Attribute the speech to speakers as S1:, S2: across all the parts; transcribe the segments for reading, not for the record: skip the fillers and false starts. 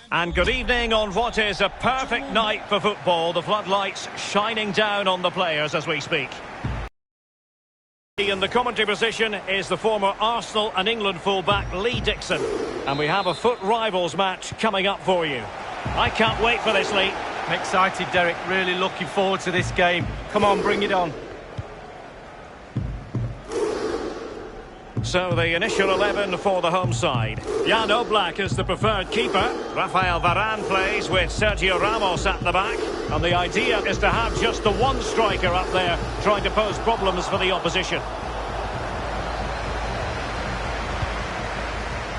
S1: And good evening on what is a perfect night for football. The floodlights shining down on the players as we speak. In the commentary position is the former Arsenal and England fullback Lee Dixon. And we have a foot rivals match coming up for you. I can't wait for this, Lee.
S2: I'm excited, Derek. Really looking forward to this game. Come on, bring it on.
S1: So the initial 11 for the home side. Jan Oblak is the preferred keeper. Rafael Varane plays with Sergio Ramos at the back. And the idea is to have just the one striker up there trying to pose problems for the opposition.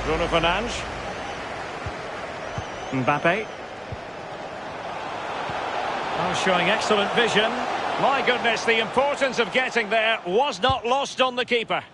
S1: Bruno Fernandes. Mbappe. Oh, showing excellent vision. My goodness, the importance of getting there was not lost on the keeper.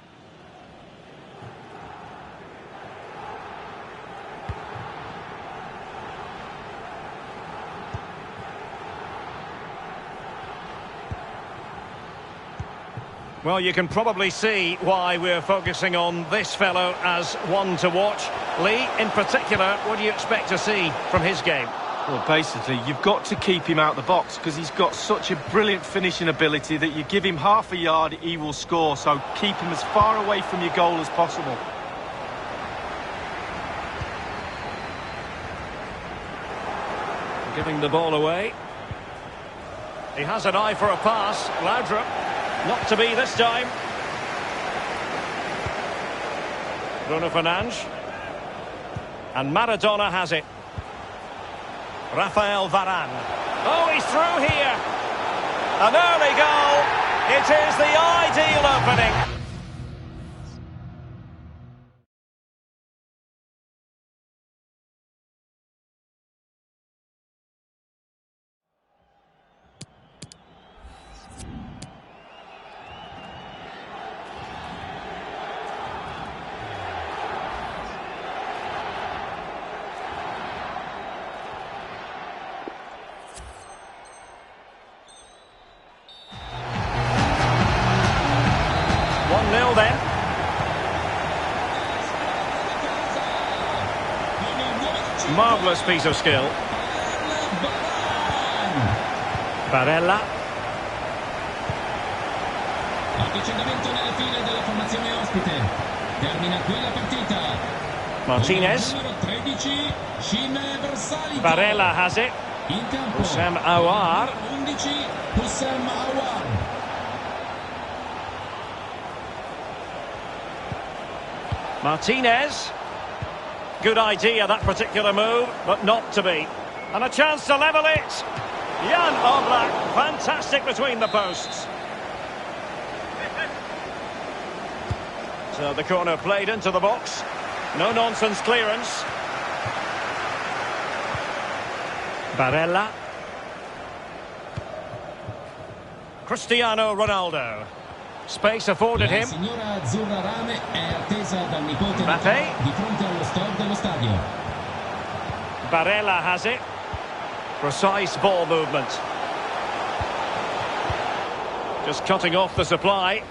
S1: Well, you can probably see why we're focusing on this fellow as one to watch. Lee, in particular, what do you expect to see from his game?
S2: Well, basically, you've got to keep him out the box because he's got such a brilliant finishing ability that you give him half a yard, he will score. So keep him as far away from your goal as possible.
S1: Giving the ball away. He has an eye for a pass. Laudrup. Not to be this time. Bruno Fernandes. And Maradona has it. Rafael Varane. Oh, he's through here. An early goal. It is the ideal opening. Then. Marvellous piece of skill. Barella.
S3: Avvicinamento nelle file della formazione ospite. Termina qui la partita.
S1: Martinez. Barella has it. Houssem Aouar.
S3: 11 Houssem Aouar.
S1: Martinez. Good idea, that particular move, but not to be. And a chance to level it. Jan Oblak, fantastic between the posts. So the corner played into the box. No nonsense clearance. Barella. Cristiano Ronaldo. Space afforded him.
S3: Signora Azzurra Rame è attesa dal nipote
S1: Mbappé.
S3: di fronte allo stop dello stadio.
S1: Barella has it. Precise ball movement. Just cutting off the supply.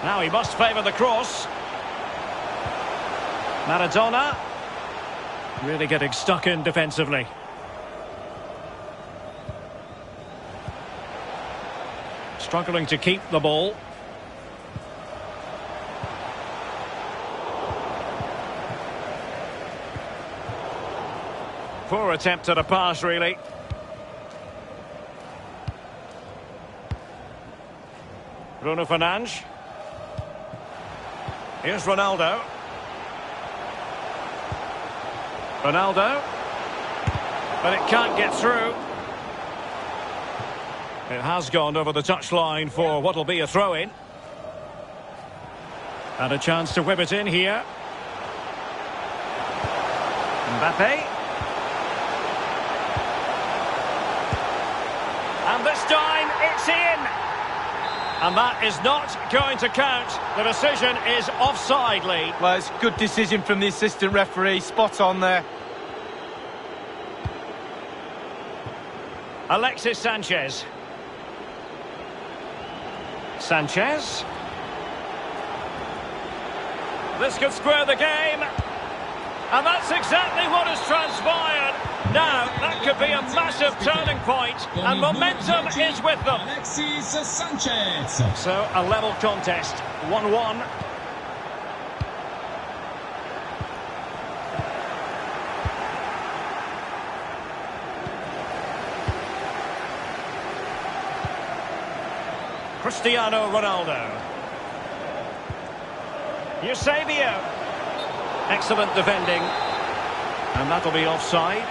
S1: Now he must favour the cross. Maradona. Really getting stuck in defensively. Struggling to keep the ball. Poor attempt at a pass, really. Bruno Fernandes. Here's Ronaldo. Ronaldo. But it can't get through. It has gone over the touchline for what will be a throw-in. And a chance to whip it in here. Mbappe. And this time, it's in! And that is not going to count. The decision is offside, Lee.
S2: Well, it's a good decision from the assistant referee. Spot on there.
S1: Alexis Sanchez. Sanchez. This could square the game. And that's exactly what has transpired. Now, that could be a massive turning point, and momentum is with them.
S3: Alexis Sanchez.
S1: So, a level contest, 1-1. Cristiano Ronaldo. Eusebio. Excellent defending. And that'll be offside.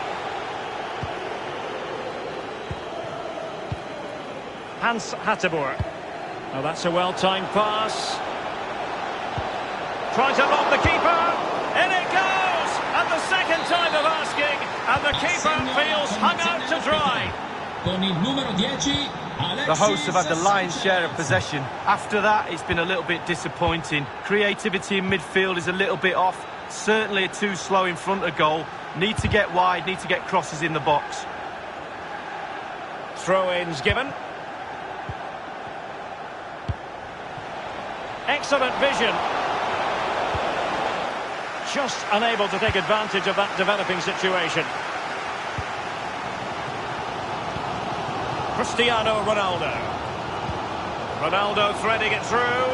S1: Hans Hateboer. Now that's a well-timed pass. Trying to rob the keeper. In it goes! And the second time of asking. And the keeper feels hung out to dry.
S3: Con il numero 10, Alexis
S2: The hosts have had the lion's share of possession. After that, it's been a little bit disappointing. Creativity in midfield is a little bit off. Certainly too slow in front of goal. Need to get wide, need to get crosses in the box.
S1: Throw-ins given. Excellent vision. Just unable to take advantage of that developing situation. Cristiano Ronaldo. Ronaldo threading it through.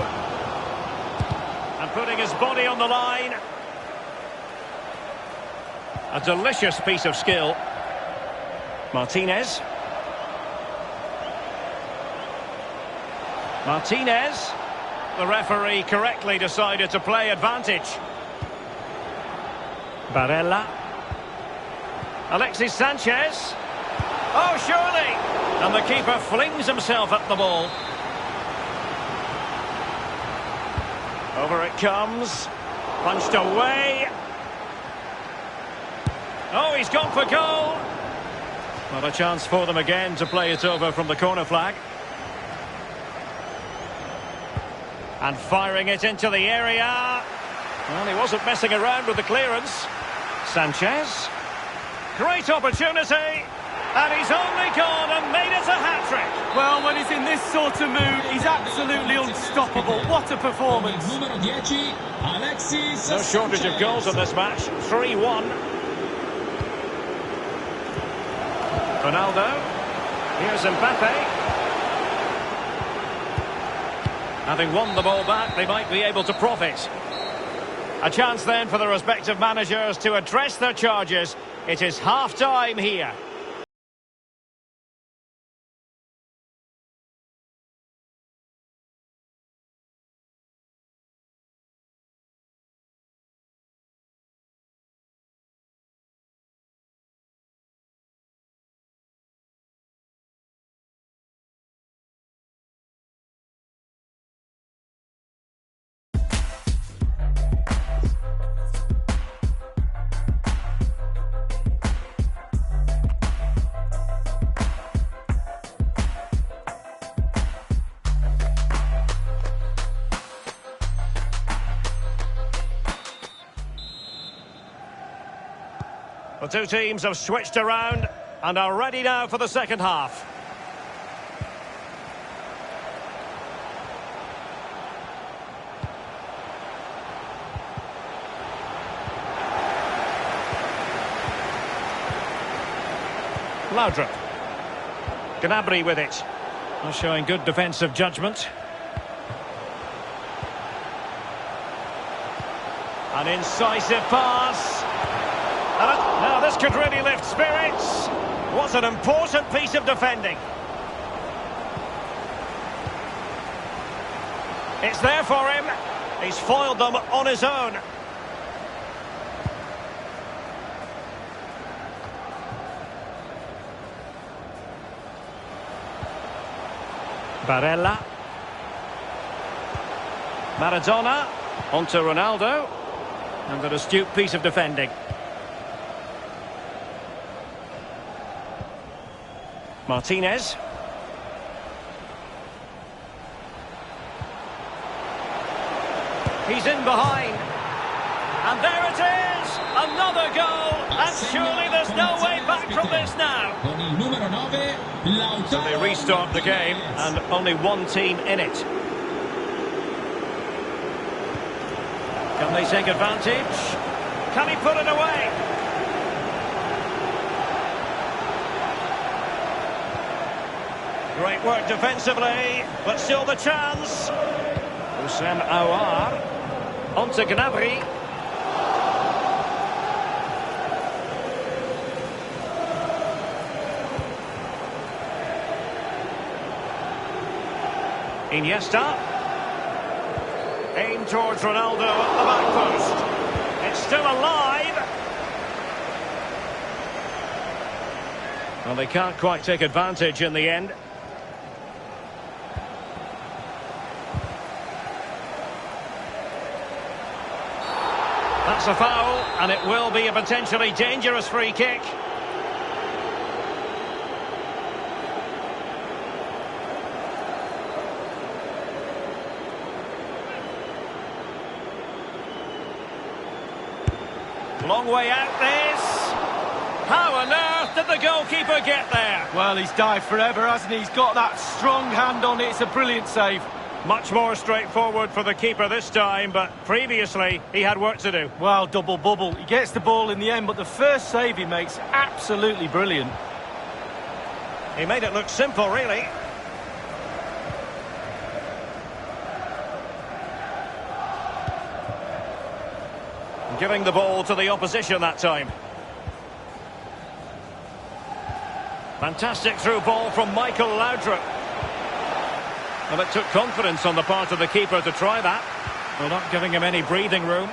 S1: And putting his body on the line. A delicious piece of skill. Martinez. Martinez. The referee correctly decided to play advantage. Barella. Alexis Sanchez. Oh, surely! And the keeper flings himself at the ball. Over it comes. Punched away. Oh, he's gone for goal. Not a chance for them again to play it over from the corner flag. And firing it into the area. Well, he wasn't messing around with the clearance. Sanchez. Great opportunity. And he's only gone and made it a hat-trick.
S2: Well, when he's in this sort of mood, he's absolutely unstoppable. What a performance.
S3: numero 10, Alexis
S1: No shortage of goals in this match. 3-1. Ronaldo. Here's Mbappe. Having won the ball back, they might be able to profit. A chance then for the respective managers to address their charges. It is half-time here. The two teams have switched around and are ready now for the second half. Laudrup. Gnabry with it. Showing good defensive judgment. An incisive pass. Now This could really lift spirits. What an important piece of defending. It's there for him. He's foiled them on his own. Barella. Maradona. Onto Ronaldo. And an astute piece of defending. Martinez. He's in behind. And there it is! Another goal! And surely there's no way back from this now. So they restart the game, and only one team in it. Can they take advantage? Can he put it away? Great work defensively, but still the chance. Do7a. Onto Gnabry. Iniesta. Aim towards Ronaldo at the back post. It's still alive. Well, they can't quite take advantage in the end. That's a foul, and it will be a potentially dangerous free kick. Long way out this. How on earth did the goalkeeper get there?
S2: Well, he's dived forever, hasn't he? He's got that strong hand on it. It's a brilliant save.
S1: Much more straightforward for the keeper this time, but previously he had work to do.
S2: Well, double bubble. He gets the ball in the end, but the first save he makes, absolutely brilliant.
S1: He made it look simple, really. Giving the ball to the opposition that time. Fantastic through ball from Michael Laudrup. Well, it took confidence on the part of the keeper to try that. Well, not giving him any breathing room.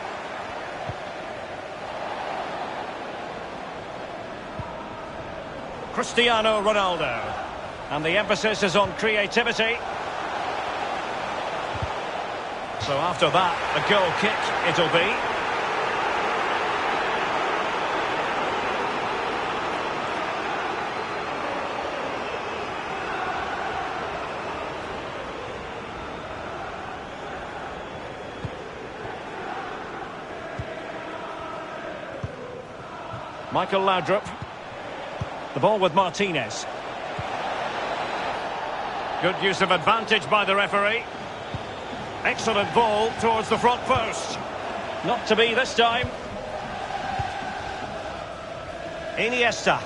S1: Cristiano Ronaldo. And the emphasis is on creativity. So after that, a goal kick it'll be. Michael Laudrup. The ball with Martinez. Good use of advantage by the referee. Excellent ball towards the front post. Not to be this time. Iniesta.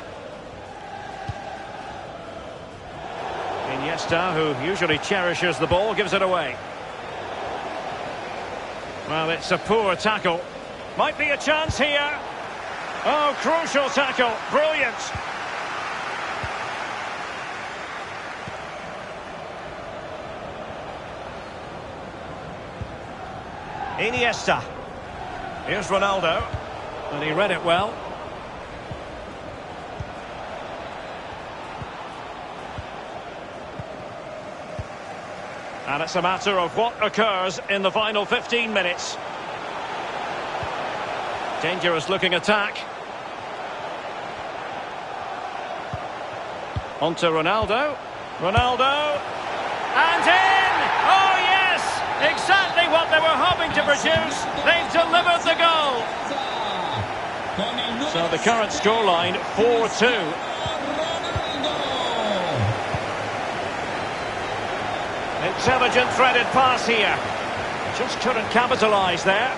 S1: Iniesta, who usually cherishes the ball, gives it away. Well, it's a poor tackle. Might be a chance here. Oh, crucial tackle. Brilliant. Iniesta. Here's Ronaldo. And he read it well. And it's a matter of what occurs in the final 15 minutes. Dangerous looking attack. Onto Ronaldo. Ronaldo. And in! Oh yes! Exactly what they were hoping to produce. They've delivered the goal. So the current scoreline, 4-2. Intelligent threaded pass here. Just couldn't capitalise there.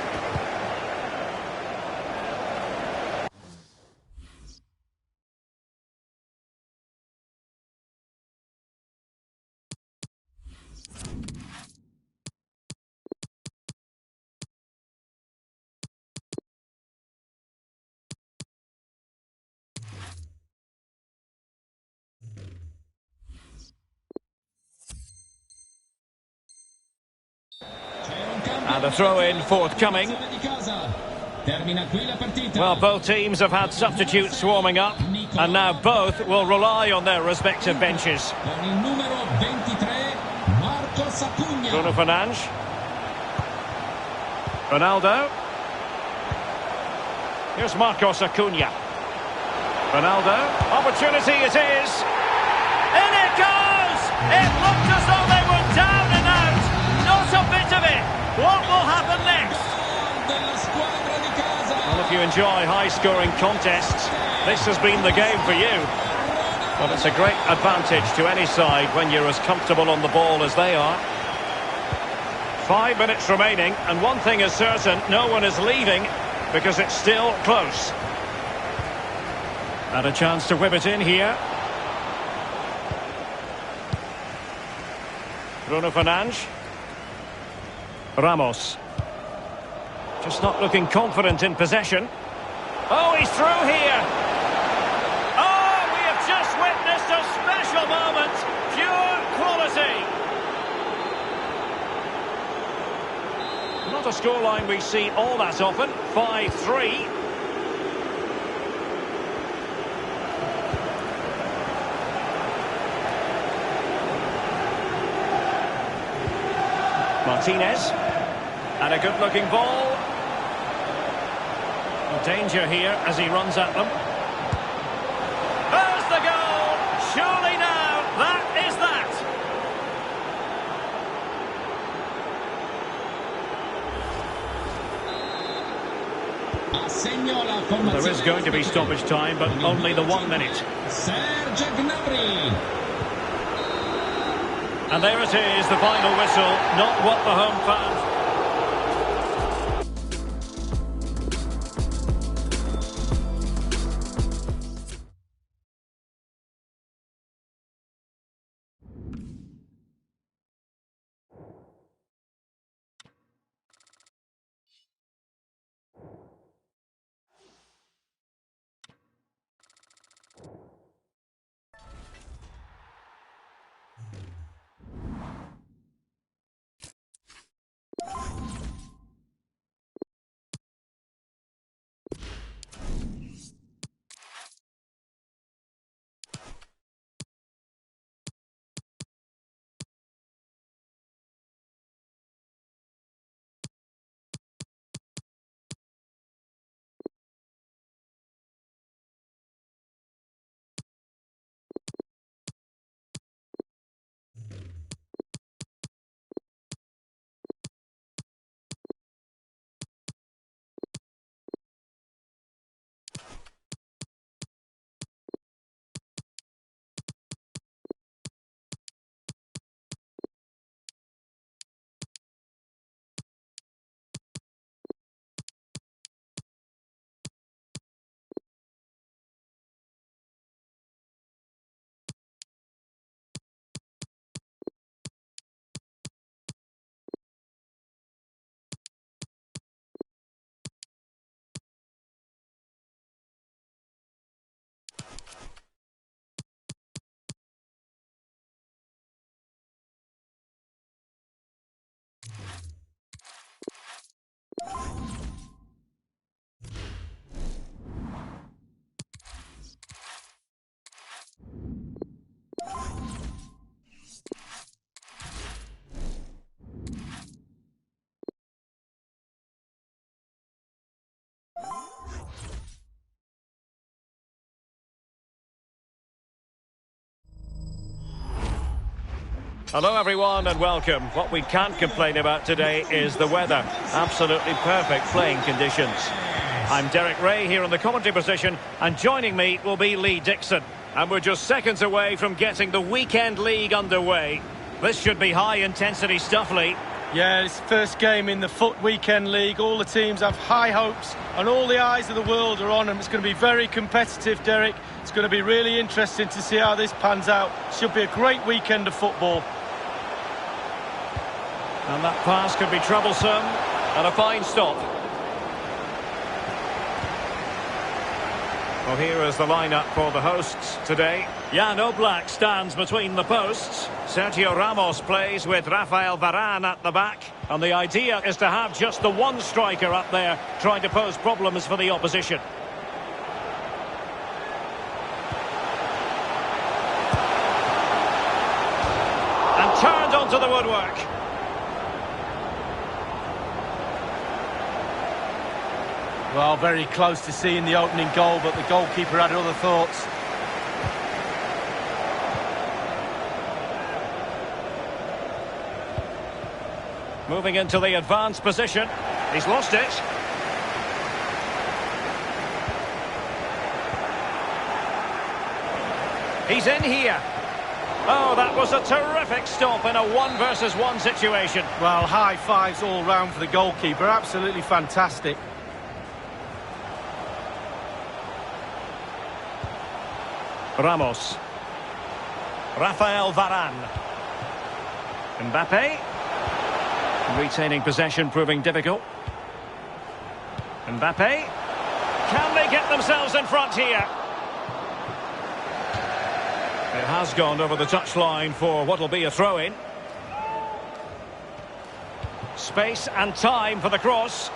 S1: And a throw-in forthcoming. Well, both teams have had substitutes warming up, and now both will rely on their respective benches. Bruno Fernandes. Ronaldo. Here's Marcos Acuna. Ronaldo. Opportunity it is. In it goes! It looked as though they were down and out. Not a bit of it. What will happen next? Well, if you enjoy high-scoring contests, this has been the game for you. But it's a great advantage to any side when you're as comfortable on the ball as they are. 5 minutes remaining, and one thing is certain, no one is leaving because it's still close. And a chance to whip it in here. Bruno Fernandes. Ramos. Just not looking confident in possession. Oh, he's through here. Oh, we have just witnessed a special moment. Pure quality. Not a scoreline we see all that often. 5-3. Martinez. And a good-looking ball. Danger here as he runs at them. There's the goal! Surely now, that is that. There is going to be stoppage time, but only the 1 minute. And there it is, the final whistle. Not what the home fans... Hello everyone and welcome. What we can't complain about today is the weather. Absolutely perfect playing conditions. I'm Derek Ray here in the commentary position, and joining me will be Lee Dixon. And we're just seconds away from getting the weekend league underway. This should be high intensity stuff, Lee.
S2: Yeah, it's the first game in the FUT Weekend League. All the teams have high hopes and all the eyes of the world are on them. It's going to be very competitive, Derek. It's going to be really interesting to see how this pans out. Should be a great weekend of football.
S1: And that pass could be troublesome. And a fine stop. Well, here is the lineup for the hosts today. Jan Oblak stands between the posts. Sergio Ramos plays with Rafael Varane at the back. And the idea is to have just the one striker up there trying to pose problems for the opposition. And turned onto the woodwork.
S2: Well, very close to seeing the opening goal, but the goalkeeper had other thoughts.
S1: Moving into the advanced position. He's lost it. He's in here. Oh, that was a terrific stop in a 1-versus-1 situation.
S2: Well, high fives all round for the goalkeeper. Absolutely fantastic.
S1: Ramos. Rafael Varane. Mbappe. Retaining possession proving difficult. Mbappe. Can they get themselves in front here? It has gone over the touchline for what will be a throw-in. Space and time for the cross.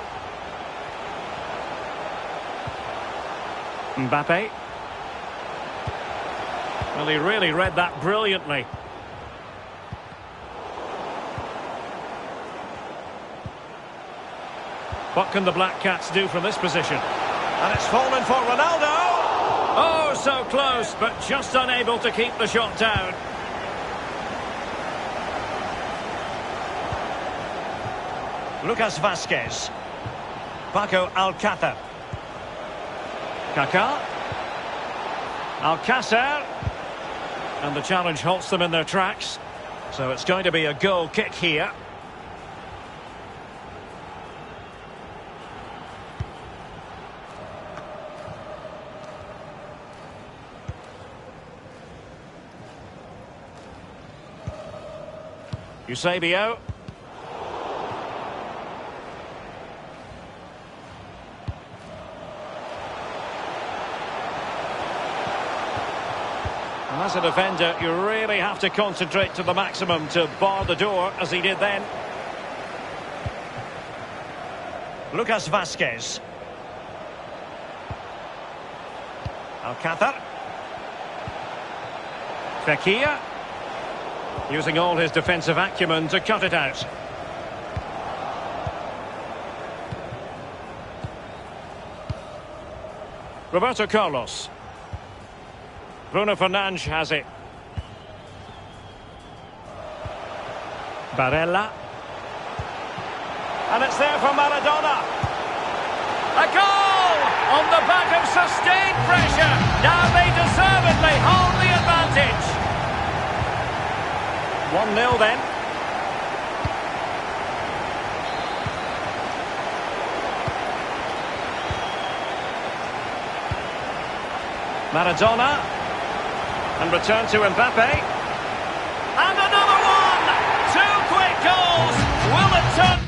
S1: Mbappe. Well, he really read that brilliantly. What can the Black Cats do from this position? And it's fallen for Ronaldo! Oh, so close, but just unable to keep the shot down. Lucas Vazquez. Paco Alcácer. Kaká. Alcácer. And the challenge halts them in their tracks. So it's going to be a goal kick here. Eusebio. And as a defender, you really have to concentrate to the maximum to bar the door, as he did then. Lucas Vazquez. Alcácer. Fekir. Using all his defensive acumen to cut it out. Roberto Carlos. Bruno Fernandes has it. Barella. And it's there for Maradona. A goal! On the back of sustained pressure. Now they deservedly hold the advantage. 1-0 then. Maradona. And return to Mbappe. And another one! 2 quick goals! Will it turn?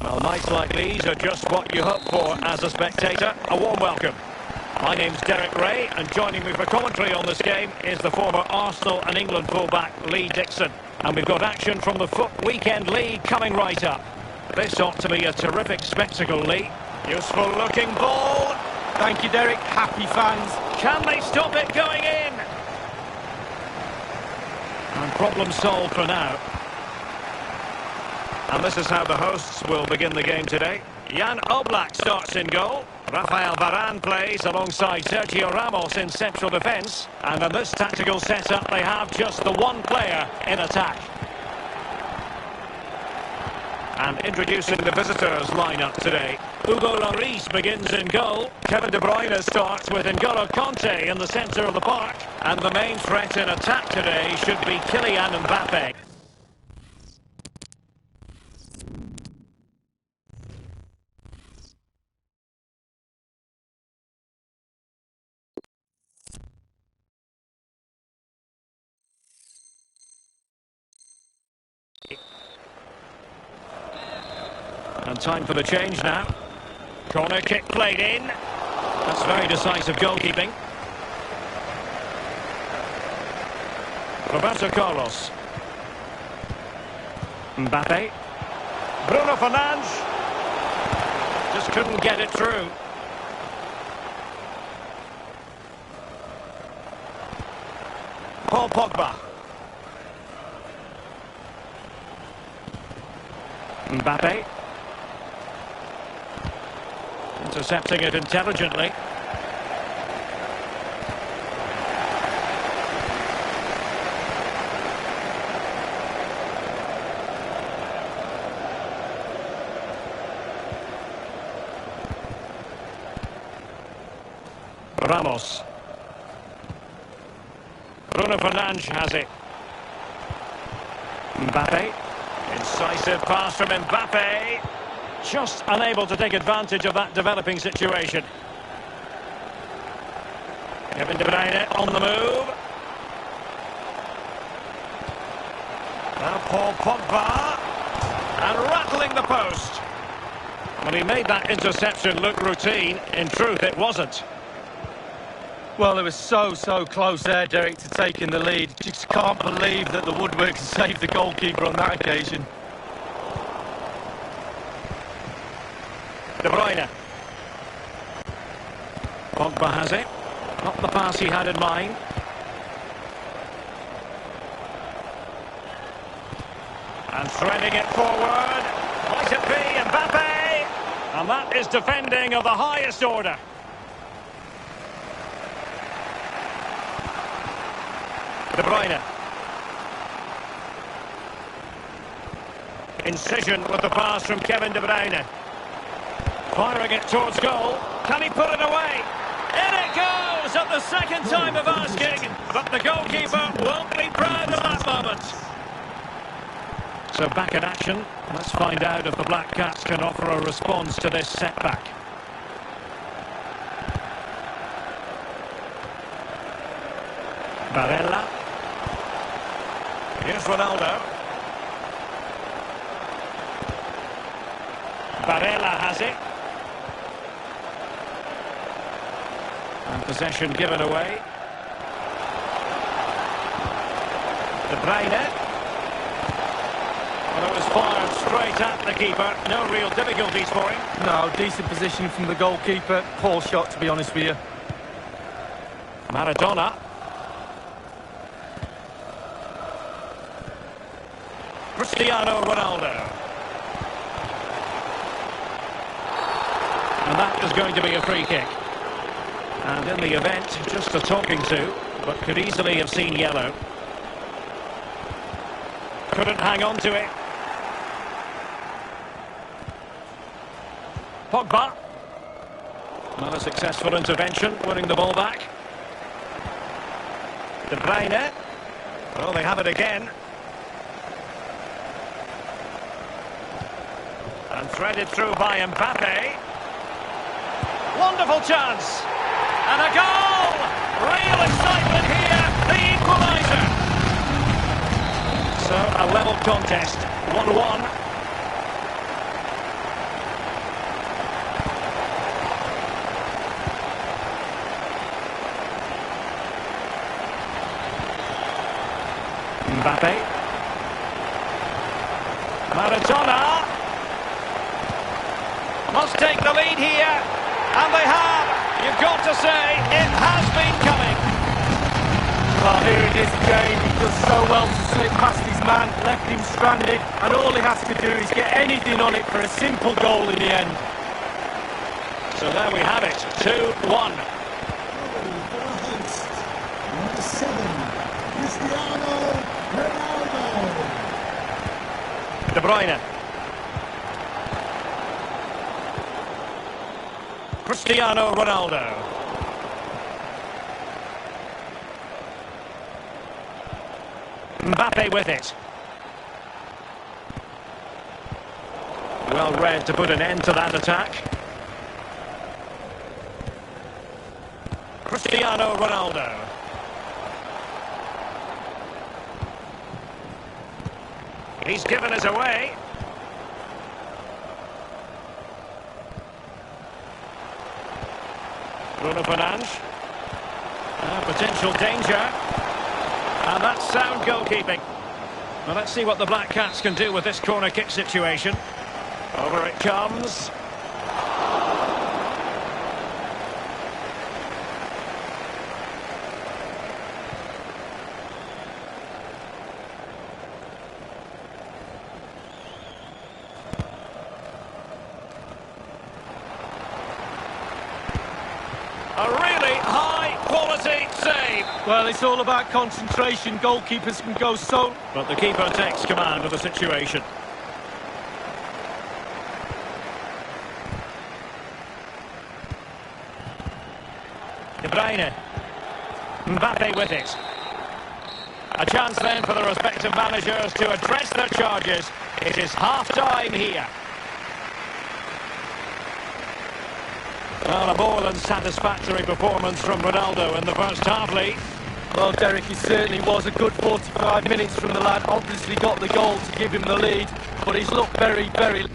S1: Well, nights like these are just what you hope for as a spectator. A warm welcome. My name's Derek Ray, and joining me for commentary on this game is the former Arsenal and England fullback Lee Dixon. And we've got action from the FUT Weekend League coming right up. This ought to be a terrific spectacle, Lee. Useful looking ball.
S2: Thank you, Derek. Happy fans.
S1: Can they stop it going in? And problem solved for now. And this is how the hosts will begin the game today. Jan Oblak starts in goal. Rafael Varane plays alongside Sergio Ramos in central defence. And in this tactical setup, they have just the one player in attack. And introducing the visitors lineup today. Hugo Lloris begins in goal. Kevin De Bruyne starts with N'Golo Kanté in the centre of the park. And the main threat in attack today should be Kylian Mbappe. And time for the change now. Corner kick played in. That's very decisive goalkeeping. Roberto Carlos. Mbappe. Bruno Fernandes. Just couldn't get it through. Paul Pogba. Mbappe. Intercepting it intelligently. Ramos. Bruno Fernandes has it. Mbappe. Incisive pass from Mbappe. Just unable to take advantage of that developing situation. Kevin De Bruyne on the move. Now Paul Pogba. And rattling the post. Well, he made that interception look routine. In truth, it wasn't.
S2: Well, it was so close there, Derek, to taking the lead. Just can't believe that the woodwork saved the goalkeeper on that occasion. De Bruyne.
S1: Pogba has it. Not the pass he had in mind. And threading it forward. Might it be Mbappe? And that is defending of the highest order. De Bruyne. Incision with the pass from Kevin De Bruyne. Firing it towards goal. Can he put it away? In it goes at the second time of asking. But the goalkeeper won't be proud of that moment. So back in action. Let's find out if the Black Cats can offer a response to this setback. Barella. Here's Ronaldo. Barella has it. And possession given away. De Bruyne. Well, it was fired straight at the keeper. No real difficulties for him.
S2: No, decent position from the goalkeeper. Poor shot, to be honest with you.
S1: Maradona. Cristiano Ronaldo. And that is going to be a free kick. And in the event, just a talking to, but could easily have seen yellow. Couldn't hang on to it. Pogba. Not a successful intervention, winning the ball back. De Bruyne. Well, they have it again. And threaded through by Mbappe. Wonderful chance. And a goal! Real excitement here, the equaliser. So, a level contest, 1-1. Mbappe. Maradona. Must take the lead here. And they have. You've got to say, it has been coming.
S2: Well, here it is again. He does so well to slip past his man, left him stranded, and all he has to do is get anything on it for a simple goal in the end.
S1: So there we have it, 2-1.
S4: Number 7, Cristiano Ronaldo.
S1: De Bruyne. Cristiano Ronaldo. Mbappe with it. Well read to put an end to that attack. Cristiano Ronaldo. He's given us away. Bruno Fernandes. Potential danger. And that's sound goalkeeping. Well, let's see what the Black Cats can do with this corner kick situation. Over it comes. A really high-quality save.
S2: Well, it's all about concentration. Goalkeepers can go so...
S1: But the keeper takes command of the situation. De Bruyne. Mbappe with it. A chance then for the respective managers to address their charges. It is half-time here. Well, a more than satisfactory performance from Ronaldo in the first half, Lee.
S2: Well, Derek, it certainly was a good 45 minutes from the lad. Obviously got the goal to give him the lead, but he's looked very, very...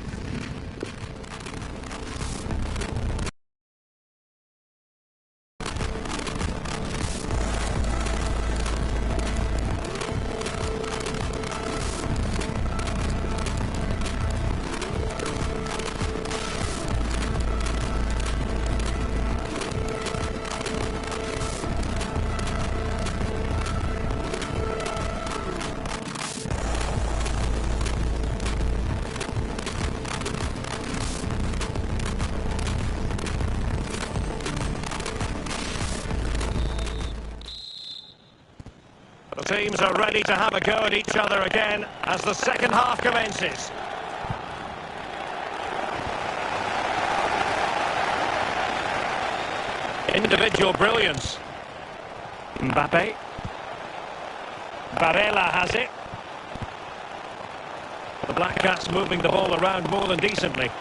S1: The teams are ready to have a go at each other again as the second half commences. Individual brilliance. Mbappe. Barella has it. The Black Cats moving the ball around more than decently.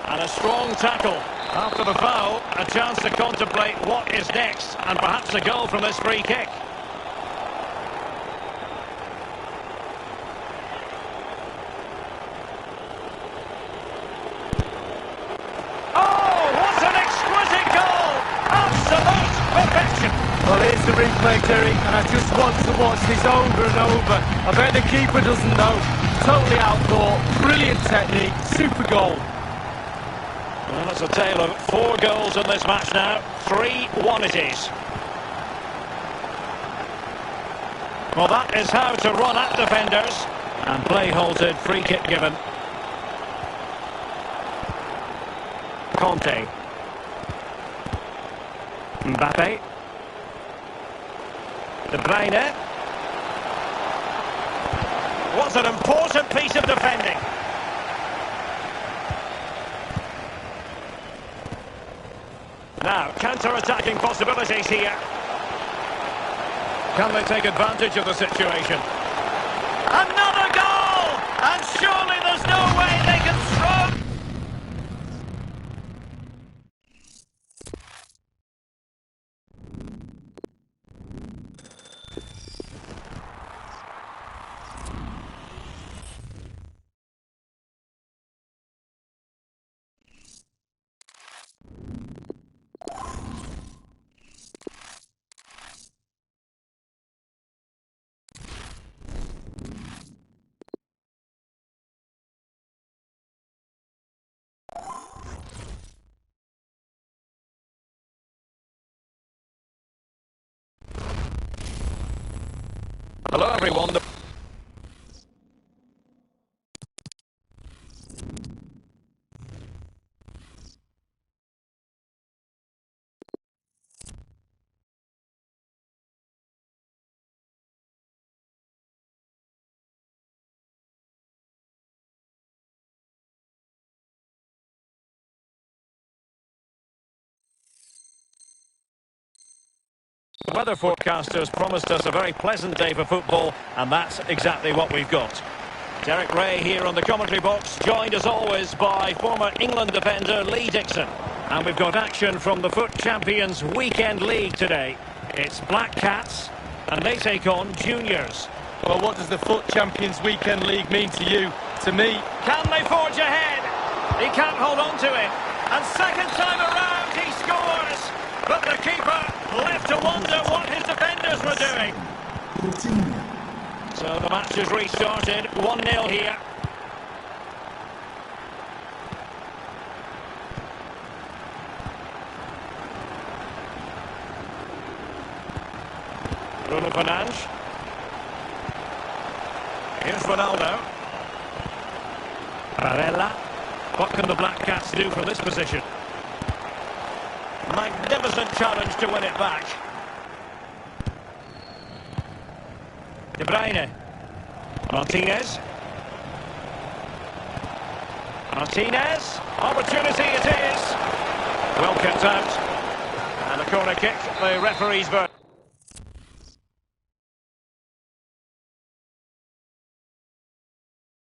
S1: And a strong tackle. After the foul, a chance to contemplate what is next, and perhaps a goal from this free kick.
S2: Well, here's the replay, Derek, and I just want to watch this over and over. I bet the keeper doesn't know. Totally outthought, brilliant technique, super goal.
S1: Well, it's a tale of 4 goals in this match now. 3-1 it is. Well, that is how to run at defenders. And play halted, free kick given. Conte. Mbappe. De Bruyne. What's an important piece of defending. Now, counter-attacking possibilities here. Can they take advantage of the situation? Another goal! And surely there's no way they can throw... Hello everyone. The weather forecasters promised us a very pleasant day for football, and that's exactly what we've got. Derek Ray here on the commentary box, joined as always by former England defender Lee Dixon. And we've got action from the FUT Champions Weekend League today. It's Black Cats, and they take on Juniors.
S2: Well, what does the FUT Champions Weekend League mean to you? To me,
S1: can they forge ahead? He can't hold on to it. And second time around, he scores. But the keeper left to wonder what his defenders were doing. So the match has restarted, 1-0 here. Bruno Fernandes. Here's Ronaldo. Barella. What can the Black Cats do from this position? Magnificent challenge to win it back. De Bruyne. Martinez. Martinez. Opportunity it is. Well kept out. And a corner kick, the referee's verdict.